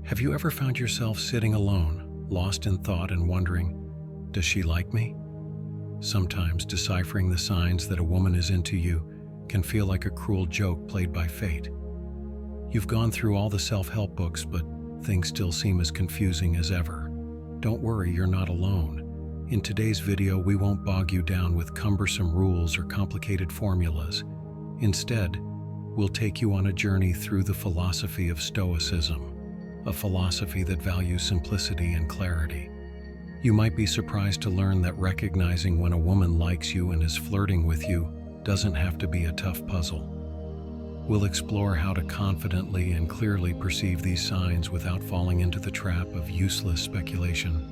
Have you ever found yourself sitting alone, lost in thought and wondering, does she like me? Sometimes deciphering the signs that a woman is into you can feel like a cruel joke played by fate. You've gone through all the self-help books, but things still seem as confusing as ever. Don't worry, you're not alone. In today's video, we won't bog you down with cumbersome rules or complicated formulas. Instead, we'll take you on a journey through the philosophy of Stoicism, a philosophy that values simplicity and clarity. You might be surprised to learn that recognizing when a woman likes you and is flirting with you doesn't have to be a tough puzzle. We'll explore how to confidently and clearly perceive these signs without falling into the trap of useless speculation.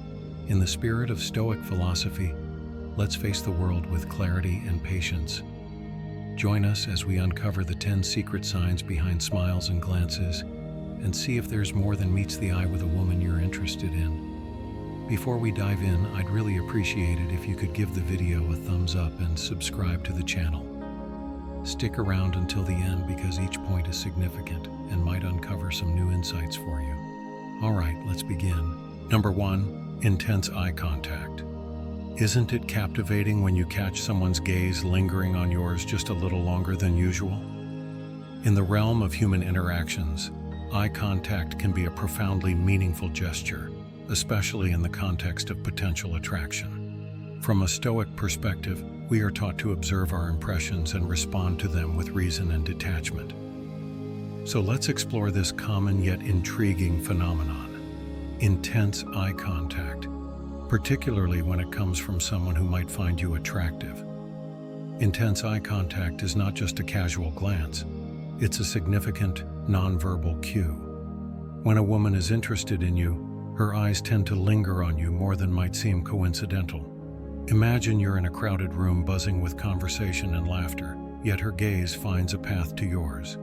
In the spirit of Stoic philosophy, let's face the world with clarity and patience. Join us as we uncover the 10 secret signs behind smiles and glances, and see if there's more than meets the eye with a woman you're interested in. Before we dive in, I'd really appreciate it if you could give the video a thumbs up and subscribe to the channel. Stick around until the end because each point is significant and might uncover some new insights for you. All right, let's begin. Number 1, intense eye contact. Isn't it captivating when you catch someone's gaze lingering on yours just a little longer than usual? In the realm of human interactions, eye contact can be a profoundly meaningful gesture, especially in the context of potential attraction. From a Stoic perspective, we are taught to observe our impressions and respond to them with reason and detachment. So let's explore this common yet intriguing phenomenon: intense eye contact, particularly when it comes from someone who might find you attractive. Intense eye contact is not just a casual glance, it's a significant, nonverbal cue. When a woman is interested in you, her eyes tend to linger on you more than might seem coincidental. Imagine you're in a crowded room buzzing with conversation and laughter, yet her gaze finds a path to yours.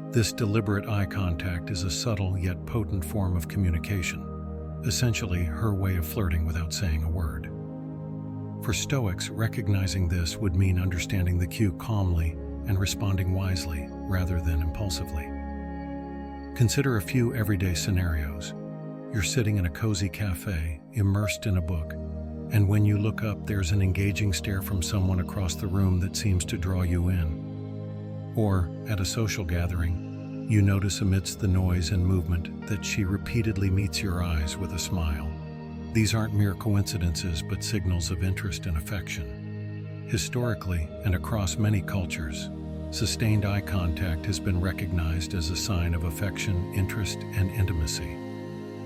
This deliberate eye contact is a subtle yet potent form of communication, essentially her way of flirting without saying a word. For Stoics, recognizing this would mean understanding the cue calmly and responding wisely rather than impulsively. Consider a few everyday scenarios. You're sitting in a cozy cafe, immersed in a book, and when you look up, there's an engaging stare from someone across the room that seems to draw you in. Or, at a social gathering, you notice amidst the noise and movement that she repeatedly meets your eyes with a smile. These aren't mere coincidences, but signals of interest and affection. Historically, and across many cultures, sustained eye contact has been recognized as a sign of affection, interest, and intimacy.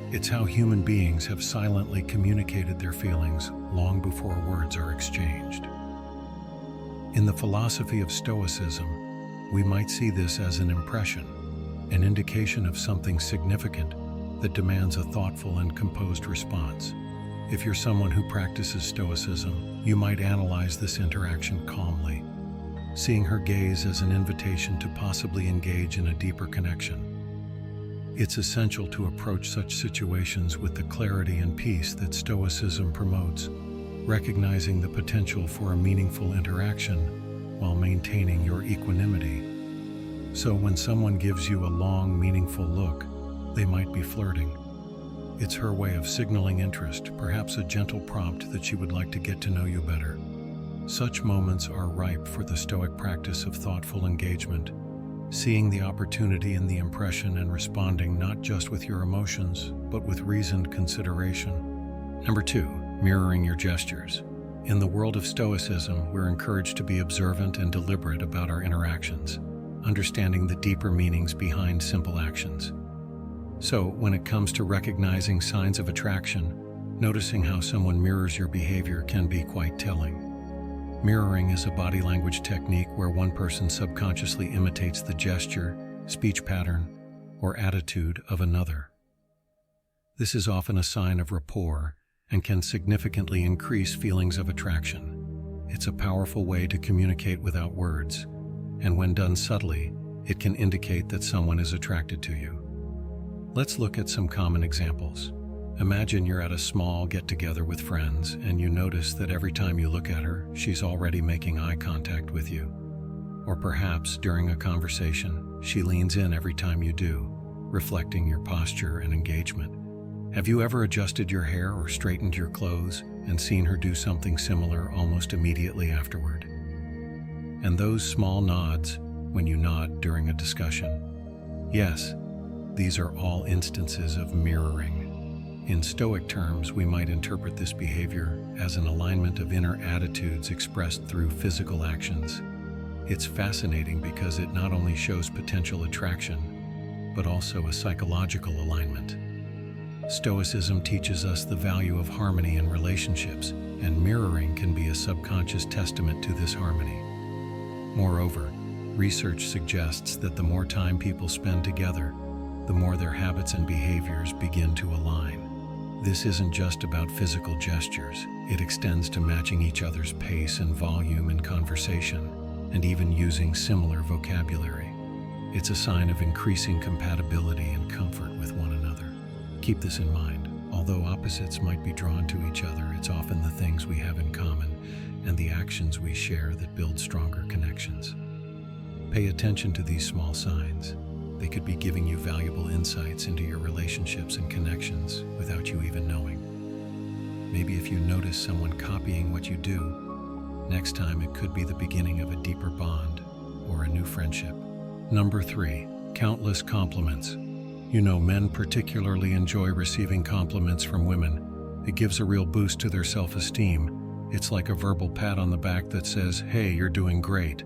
It's how human beings have silently communicated their feelings long before words are exchanged. In the philosophy of Stoicism, we might see this as an impression, an indication of something significant that demands a thoughtful and composed response. If you're someone who practices Stoicism, you might analyze this interaction calmly, seeing her gaze as an invitation to possibly engage in a deeper connection. It's essential to approach such situations with the clarity and peace that Stoicism promotes, recognizing the potential for a meaningful interaction while maintaining your equanimity. So when someone gives you a long, meaningful look, they might be flirting. It's her way of signaling interest, perhaps a gentle prompt that she would like to get to know you better. Such moments are ripe for the Stoic practice of thoughtful engagement, seeing the opportunity in the impression and responding not just with your emotions, but with reasoned consideration. Number 2, mirroring your gestures. In the world of Stoicism, we're encouraged to be observant and deliberate about our interactions, understanding the deeper meanings behind simple actions. So, when it comes to recognizing signs of attraction, noticing how someone mirrors your behavior can be quite telling. Mirroring is a body language technique where one person subconsciously imitates the gesture, speech pattern, or attitude of another. This is often a sign of rapport and can significantly increase feelings of attraction. It's a powerful way to communicate without words, and when done subtly, it can indicate that someone is attracted to you. Let's look at some common examples. Imagine you're at a small get-together with friends and you notice that every time you look at her, she's already making eye contact with you. Or perhaps during a conversation, she leans in every time you do, reflecting your posture and engagement. Have you ever adjusted your hair or straightened your clothes and seen her do something similar almost immediately afterward? And those small nods when you nod during a discussion. Yes, these are all instances of mirroring. In Stoic terms, we might interpret this behavior as an alignment of inner attitudes expressed through physical actions. It's fascinating because it not only shows potential attraction, but also a psychological alignment. Stoicism teaches us the value of harmony in relationships, and mirroring can be a subconscious testament to this harmony. Moreover, research suggests that the more time people spend together, the more their habits and behaviors begin to align. This isn't just about physical gestures. It extends to matching each other's pace and volume in conversation, and even using similar vocabulary. It's a sign of increasing compatibility and comfort with one another. Keep this in mind. Although opposites might be drawn to each other, it's often the things we have in common and the actions we share that build stronger connections. Pay attention to these small signs. They could be giving you valuable insights into your relationships and connections without you even knowing. Maybe if you notice someone copying what you do, next time it could be the beginning of a deeper bond or a new friendship. Number 3, countless compliments. You know, men particularly enjoy receiving compliments from women. It gives a real boost to their self-esteem. It's like a verbal pat on the back that says, "Hey, you're doing great."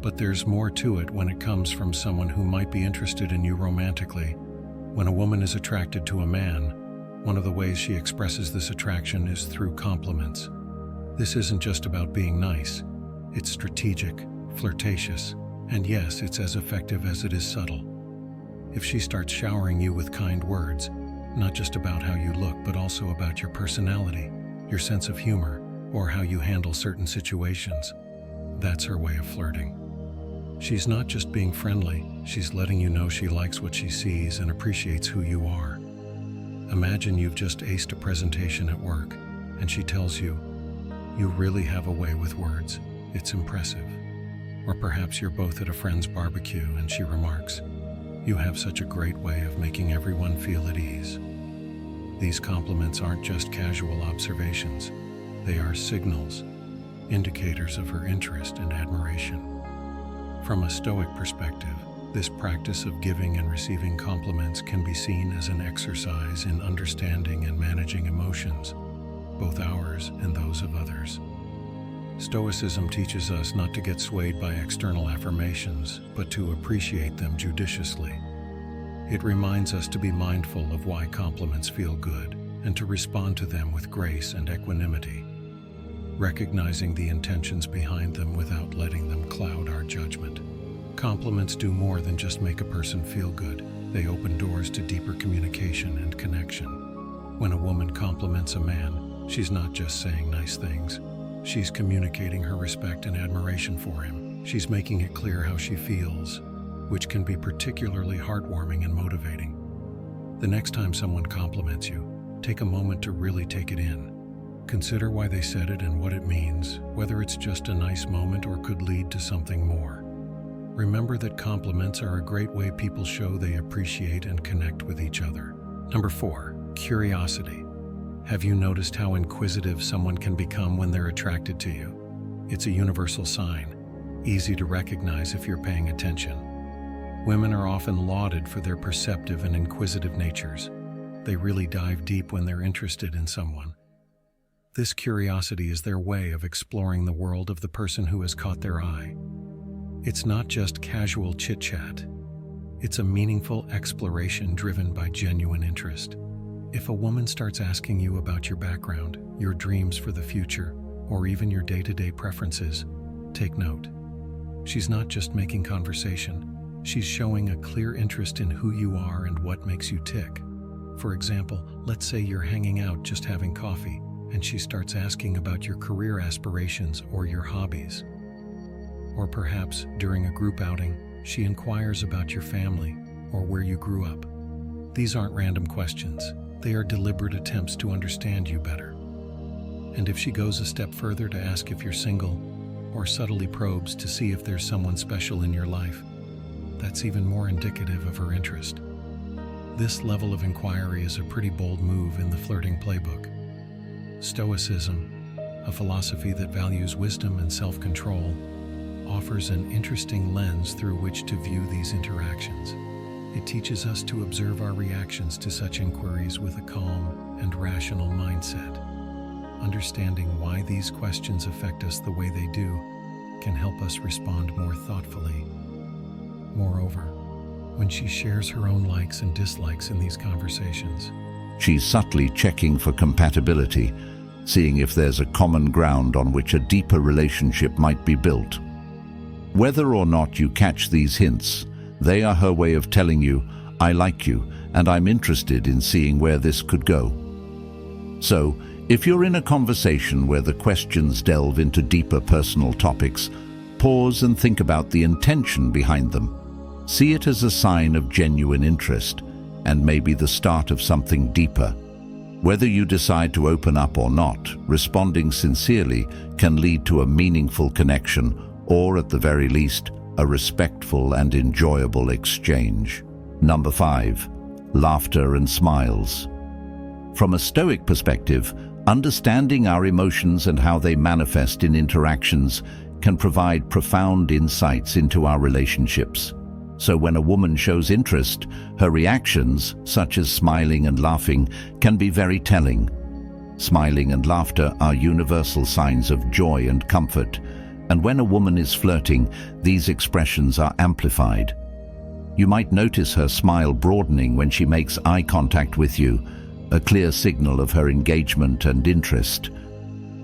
But there's more to it when it comes from someone who might be interested in you romantically. When a woman is attracted to a man, one of the ways she expresses this attraction is through compliments. This isn't just about being nice. It's strategic, flirtatious, and yes, it's as effective as it is subtle. If she starts showering you with kind words, not just about how you look, but also about your personality, your sense of humor, or how you handle certain situations, that's her way of flirting. She's not just being friendly, she's letting you know she likes what she sees and appreciates who you are. Imagine you've just aced a presentation at work, and she tells you, "You really have a way with words. It's impressive." Or perhaps you're both at a friend's barbecue and she remarks, "You have such a great way of making everyone feel at ease." These compliments aren't just casual observations. They are signals, indicators of her interest and admiration. From a Stoic perspective, this practice of giving and receiving compliments can be seen as an exercise in understanding and managing emotions, both ours and those of others. Stoicism teaches us not to get swayed by external affirmations, but to appreciate them judiciously. It reminds us to be mindful of why compliments feel good and to respond to them with grace and equanimity, recognizing the intentions behind them without letting them cloud our judgment. Compliments do more than just make a person feel good. They open doors to deeper communication and connection. When a woman compliments a man, she's not just saying nice things. She's communicating her respect and admiration for him. She's making it clear how she feels, which can be particularly heartwarming and motivating. The next time someone compliments you, take a moment to really take it in. Consider why they said it and what it means, whether it's just a nice moment or could lead to something more. Remember that compliments are a great way people show they appreciate and connect with each other. Number 4, curiosity. Have you noticed how inquisitive someone can become when they're attracted to you? It's a universal sign, easy to recognize if you're paying attention. Women are often lauded for their perceptive and inquisitive natures. They really dive deep when they're interested in someone. This curiosity is their way of exploring the world of the person who has caught their eye. It's not just casual chit-chat. It's a meaningful exploration driven by genuine interest. If a woman starts asking you about your background, your dreams for the future, or even your day-to-day preferences, take note. She's not just making conversation. She's showing a clear interest in who you are and what makes you tick. For example, let's say you're hanging out just having coffee, and she starts asking about your career aspirations or your hobbies. Or perhaps, during a group outing, she inquires about your family or where you grew up. These aren't random questions. They are deliberate attempts to understand you better. And if she goes a step further to ask if you're single, or subtly probes to see if there's someone special in your life, that's even more indicative of her interest. This level of inquiry is a pretty bold move in the flirting playbook. Stoicism, a philosophy that values wisdom and self-control, offers an interesting lens through which to view these interactions. It teaches us to observe our reactions to such inquiries with a calm and rational mindset. Understanding why these questions affect us the way they do can help us respond more thoughtfully. Moreover, when she shares her own likes and dislikes in these conversations, she's subtly checking for compatibility, seeing if there's a common ground on which a deeper relationship might be built. Whether or not you catch these hints, they are her way of telling you, "I like you, and I'm interested in seeing where this could go." So, if you're in a conversation where the questions delve into deeper personal topics, pause and think about the intention behind them. See it as a sign of genuine interest, and maybe the start of something deeper. Whether you decide to open up or not, responding sincerely can lead to a meaningful connection, or at the very least, a respectful and enjoyable exchange. Number 5. Laughter and smiles. From a Stoic perspective, understanding our emotions and how they manifest in interactions can provide profound insights into our relationships. So when a woman shows interest, her reactions, such as smiling and laughing, can be very telling. Smiling and laughter are universal signs of joy and comfort, and when a woman is flirting, these expressions are amplified. You might notice her smile broadening when she makes eye contact with you, a clear signal of her engagement and interest.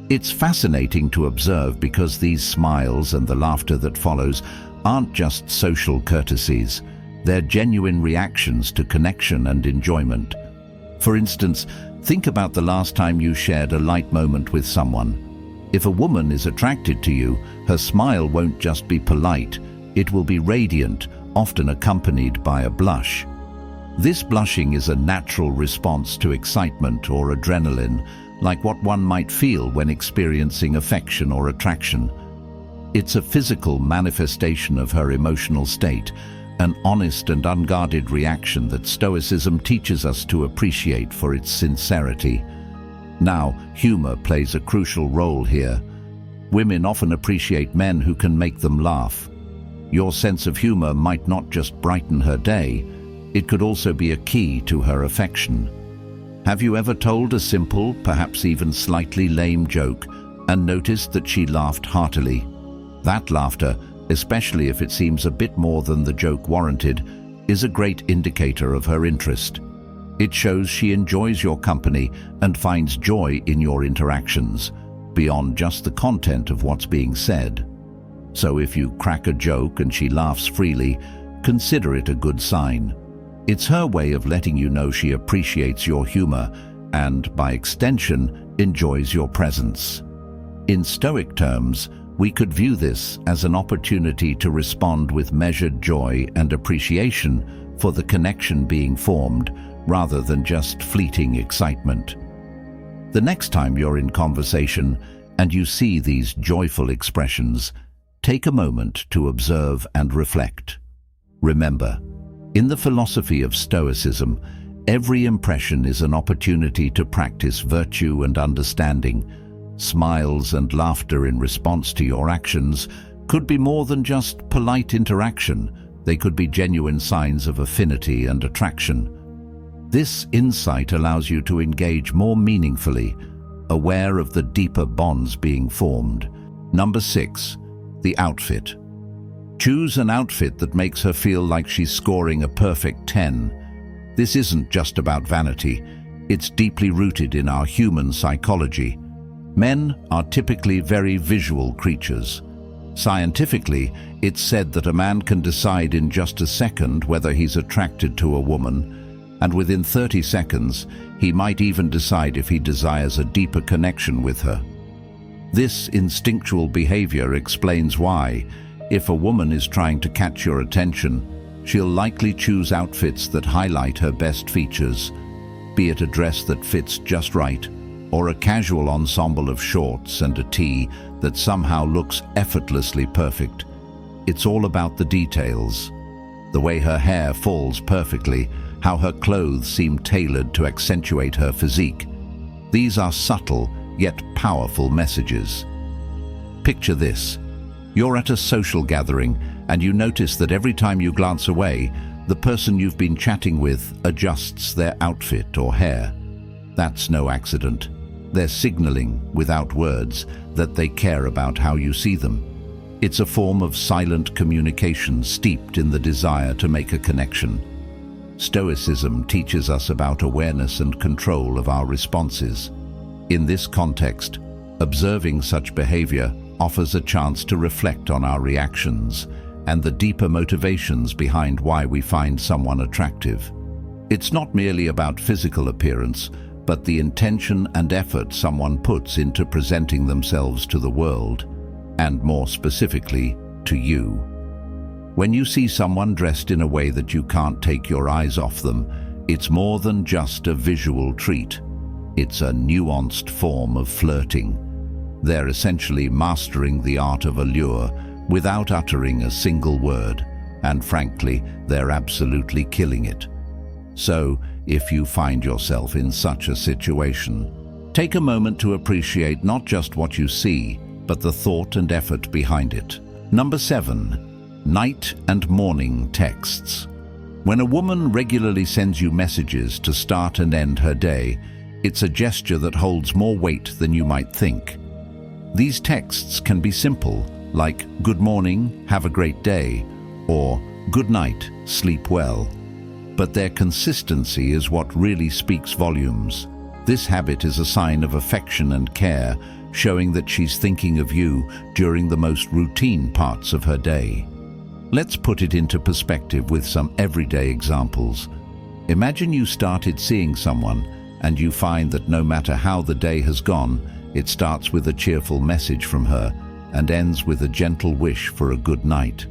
It's fascinating to observe because these smiles and the laughter that follows aren't just social courtesies, they're genuine reactions to connection and enjoyment. For instance, think about the last time you shared a light moment with someone. If a woman is attracted to you, her smile won't just be polite, it will be radiant, often accompanied by a blush. This blushing is a natural response to excitement or adrenaline, like what one might feel when experiencing affection or attraction. It's a physical manifestation of her emotional state, an honest and unguarded reaction that Stoicism teaches us to appreciate for its sincerity. Now, humor plays a crucial role here. Women often appreciate men who can make them laugh. Your sense of humor might not just brighten her day, it could also be a key to her affection. Have you ever told a simple, perhaps even slightly lame joke, and noticed that she laughed heartily? That laughter, especially if it seems a bit more than the joke warranted, is a great indicator of her interest. It shows she enjoys your company and finds joy in your interactions, beyond just the content of what's being said. So if you crack a joke and she laughs freely, consider it a good sign. It's her way of letting you know she appreciates your humor and, by extension, enjoys your presence. In Stoic terms, we could view this as an opportunity to respond with measured joy and appreciation for the connection being formed, rather than just fleeting excitement. The next time you're in conversation and you see these joyful expressions, take a moment to observe and reflect. Remember, in the philosophy of Stoicism, every impression is an opportunity to practice virtue and understanding. Smiles and laughter in response to your actions could be more than just polite interaction. They could be genuine signs of affinity and attraction. This insight allows you to engage more meaningfully, aware of the deeper bonds being formed. Number 6, the outfit. Choose an outfit that makes her feel like she's scoring a perfect 10. This isn't just about vanity, it's deeply rooted in our human psychology. Men are typically very visual creatures. Scientifically, it's said that a man can decide in just a second whether he's attracted to a woman, and within 30 seconds, he might even decide if he desires a deeper connection with her. This instinctual behavior explains why, if a woman is trying to catch your attention, she'll likely choose outfits that highlight her best features, be it a dress that fits just right, or a casual ensemble of shorts and a tee that somehow looks effortlessly perfect. It's all about the details. The way her hair falls perfectly, how her clothes seem tailored to accentuate her physique. These are subtle, yet powerful messages. Picture this. You're at a social gathering, and you notice that every time you glance away, the person you've been chatting with adjusts their outfit or hair. That's no accident. They're signaling, without words, that they care about how you see them. It's a form of silent communication steeped in the desire to make a connection. Stoicism teaches us about awareness and control of our responses. In this context, observing such behavior offers a chance to reflect on our reactions and the deeper motivations behind why we find someone attractive. It's not merely about physical appearance, but the intention and effort someone puts into presenting themselves to the world, and more specifically, to you. When you see someone dressed in a way that you can't take your eyes off them, it's more than just a visual treat. It's a nuanced form of flirting. They're essentially mastering the art of allure without uttering a single word, and frankly, they're absolutely killing it. So, if you find yourself in such a situation, take a moment to appreciate not just what you see, but the thought and effort behind it. Number 7. Night and morning texts. When a woman regularly sends you messages to start and end her day, it's a gesture that holds more weight than you might think. These texts can be simple, like "Good morning, have a great day," or "Good night, sleep well." But their consistency is what really speaks volumes. This habit is a sign of affection and care, showing that she's thinking of you during the most routine parts of her day. Let's put it into perspective with some everyday examples. Imagine you started seeing someone, and you find that no matter how the day has gone, it starts with a cheerful message from her and ends with a gentle wish for a good night.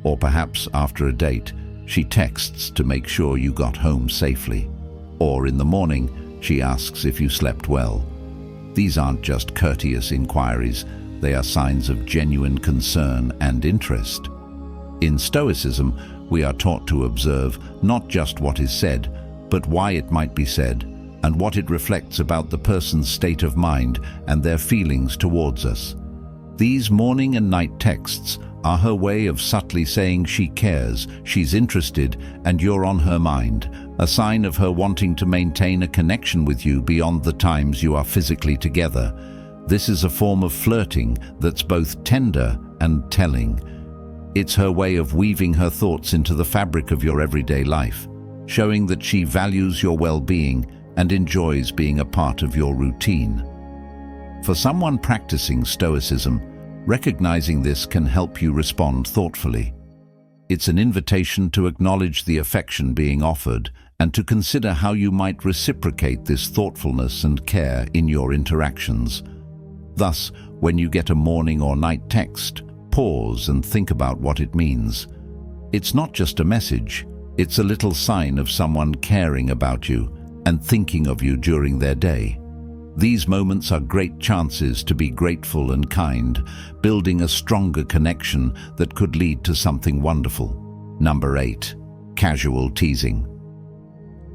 Or perhaps after a date, she texts to make sure you got home safely. Or in the morning, she asks if you slept well. These aren't just courteous inquiries, they are signs of genuine concern and interest. In Stoicism, we are taught to observe not just what is said, but why it might be said, and what it reflects about the person's state of mind and their feelings towards us. These morning and night texts are her way of subtly saying she cares, she's interested, and you're on her mind, a sign of her wanting to maintain a connection with you beyond the times you are physically together. This is a form of flirting that's both tender and telling. It's her way of weaving her thoughts into the fabric of your everyday life, showing that she values your well-being and enjoys being a part of your routine. For someone practicing Stoicism, recognizing this can help you respond thoughtfully. It's an invitation to acknowledge the affection being offered and to consider how you might reciprocate this thoughtfulness and care in your interactions. Thus, when you get a morning or night text, pause and think about what it means. It's not just a message, it's a little sign of someone caring about you and thinking of you during their day. These moments are great chances to be grateful and kind, building a stronger connection that could lead to something wonderful. Number 8. Casual teasing.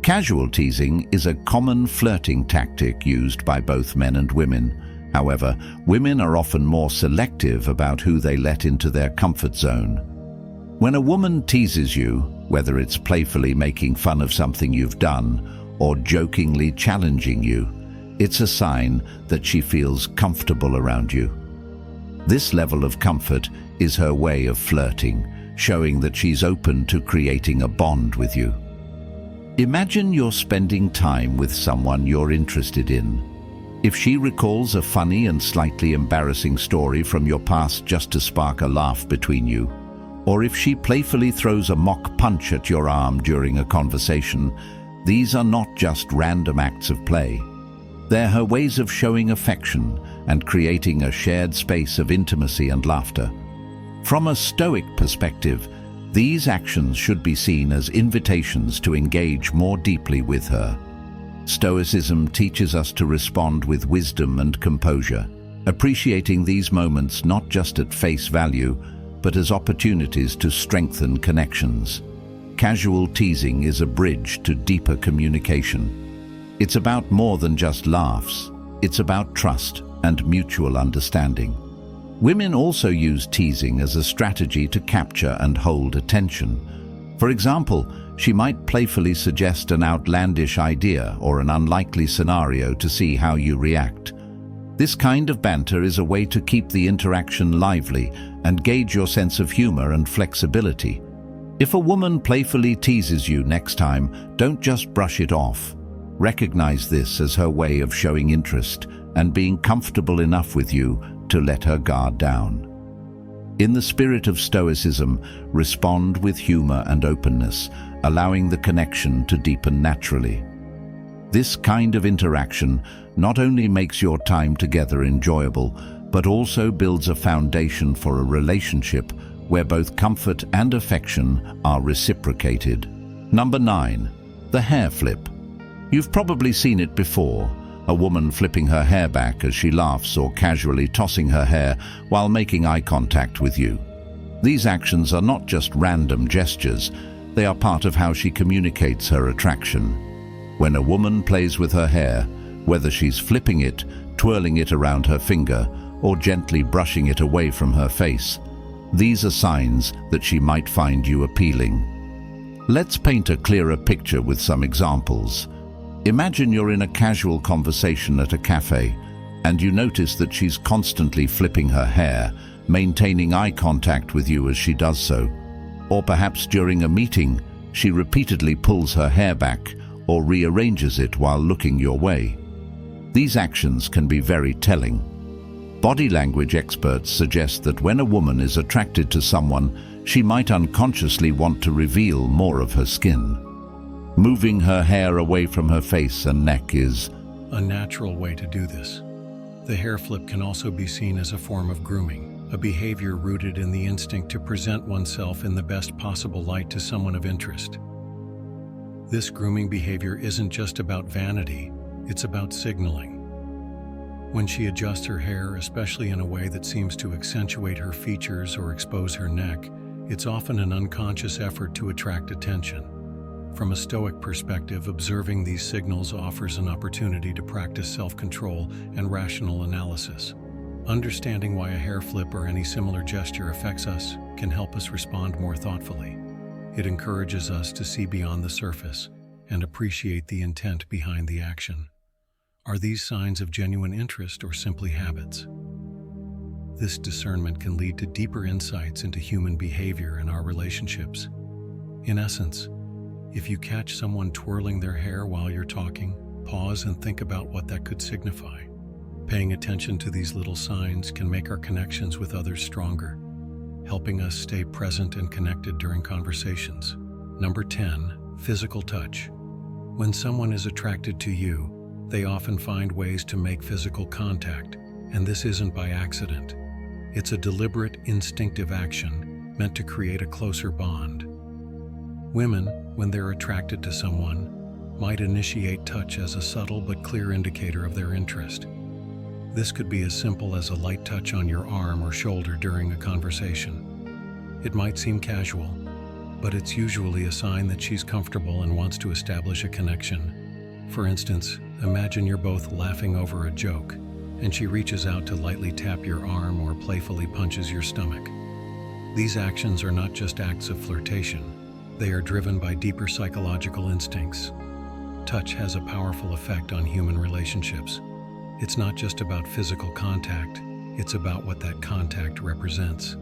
Casual teasing is a common flirting tactic used by both men and women. However, women are often more selective about who they let into their comfort zone. When a woman teases you, whether it's playfully making fun of something you've done or jokingly challenging you, it's a sign that she feels comfortable around you. This level of comfort is her way of flirting, showing that she's open to creating a bond with you. Imagine you're spending time with someone you're interested in. If she recalls a funny and slightly embarrassing story from your past just to spark a laugh between you, or if she playfully throws a mock punch at your arm during a conversation, these are not just random acts of play. They're her ways of showing affection and creating a shared space of intimacy and laughter. From a Stoic perspective, these actions should be seen as invitations to engage more deeply with her. Stoicism teaches us to respond with wisdom and composure, appreciating these moments not just at face value, but as opportunities to strengthen connections. casual teasing is a bridge to deeper communication. It's about more than just laughs. It's about trust and mutual understanding. Women also use teasing as a strategy to capture and hold attention. For example, she might playfully suggest an outlandish idea or an unlikely scenario to see how you react. This kind of banter is a way to keep the interaction lively and gauge your sense of humor and flexibility. If a woman playfully teases you next time, don't just brush it off. Recognize this as her way of showing interest and being comfortable enough with you to let her guard down. In the spirit of Stoicism, respond with humor and openness, allowing the connection to deepen naturally. This kind of interaction not only makes your time together enjoyable, but also builds a foundation for a relationship where both comfort and affection are reciprocated. Number 9. The hair flip. You've probably seen it before, a woman flipping her hair back as she laughs or casually tossing her hair while making eye contact with you. These actions are not just random gestures, they are part of how she communicates her attraction. When a woman plays with her hair, whether she's flipping it, twirling it around her finger, or gently brushing it away from her face, these are signs that she might find you appealing. Let's paint a clearer picture with some examples. Imagine you're in a casual conversation at a cafe, and you notice that she's constantly flipping her hair, maintaining eye contact with you as she does so. Or perhaps during a meeting, she repeatedly pulls her hair back or rearranges it while looking your way. These actions can be very telling. Body language experts suggest that when a woman is attracted to someone, she might unconsciously want to reveal more of her skin. Moving her hair away from her face and neck is a natural way to do this. The hair flip can also be seen as a form of grooming, a behavior rooted in the instinct to present oneself in the best possible light to someone of interest. This grooming behavior isn't just about vanity, it's about signaling. When she adjusts her hair, especially in a way that seems to accentuate her features or expose her neck, it's often an unconscious effort to attract attention. From a Stoic perspective, observing these signals offers an opportunity to practice self-control and rational analysis. Understanding why a hair flip or any similar gesture affects us can help us respond more thoughtfully. It encourages us to see beyond the surface and appreciate the intent behind the action. Are these signs of genuine interest or simply habits? This discernment can lead to deeper insights into human behavior and our relationships. In essence, if you catch someone twirling their hair while you're talking, pause and think about what that could signify. Paying attention to these little signs can make our connections with others stronger, helping us stay present and connected during conversations. Number 10, physical touch. When someone is attracted to you, they often find ways to make physical contact, and this isn't by accident. It's a deliberate, instinctive action meant to create a closer bond. Women, when they're attracted to someone, might initiate touch as a subtle but clear indicator of their interest. This could be as simple as a light touch on your arm or shoulder during a conversation. It might seem casual, but it's usually a sign that she's comfortable and wants to establish a connection. For instance, imagine you're both laughing over a joke, and she reaches out to lightly tap your arm or playfully punches your stomach. These actions are not just acts of flirtation. They are driven by deeper psychological instincts. Touch has a powerful effect on human relationships. It's not just about physical contact, it's about what that contact represents.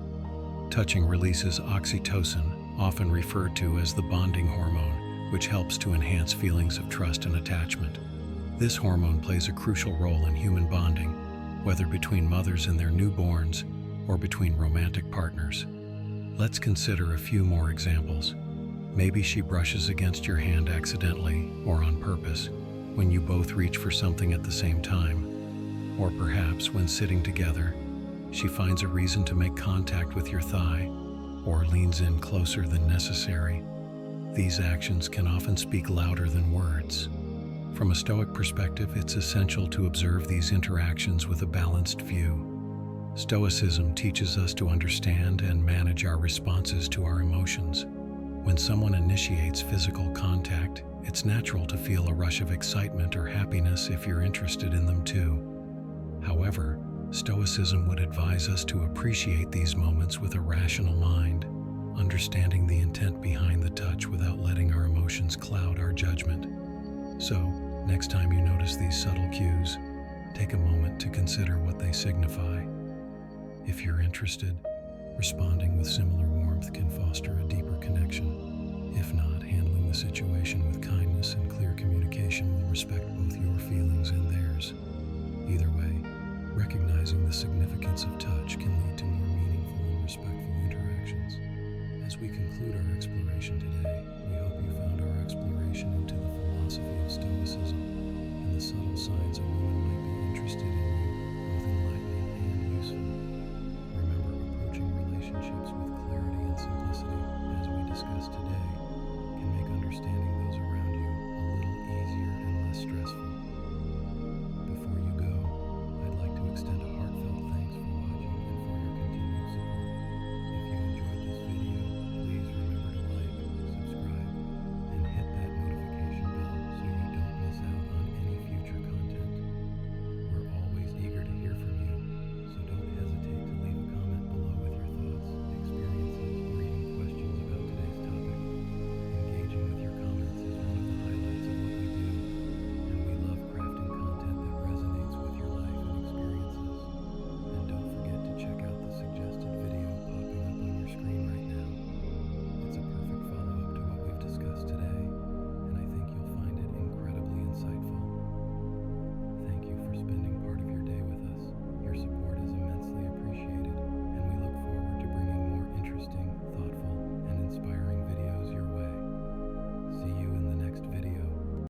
Touching releases oxytocin, often referred to as the bonding hormone, which helps to enhance feelings of trust and attachment. This hormone plays a crucial role in human bonding, whether between mothers and their newborns or between romantic partners. Let's consider a few more examples. Maybe she brushes against your hand accidentally or on purpose when you both reach for something at the same time. Or perhaps when sitting together, she finds a reason to make contact with your thigh or leans in closer than necessary. These actions can often speak louder than words. From a Stoic perspective, it's essential to observe these interactions with a balanced view. Stoicism teaches us to understand and manage our responses to our emotions. When someone initiates physical contact, it's natural to feel a rush of excitement or happiness if you're interested in them too. However, Stoicism would advise us to appreciate these moments with a rational mind, understanding the intent behind the touch without letting our emotions cloud our judgment. So, next time you notice these subtle cues, take a moment to consider what they signify. If you're interested, responding with similar warmth can foster a deeper connection. If not, handling the situation with kindness and clear communication will respect both your feelings and theirs. Either way, recognizing the significance of touch can lead to more meaningful and respectful interactions. As we conclude our exploration today,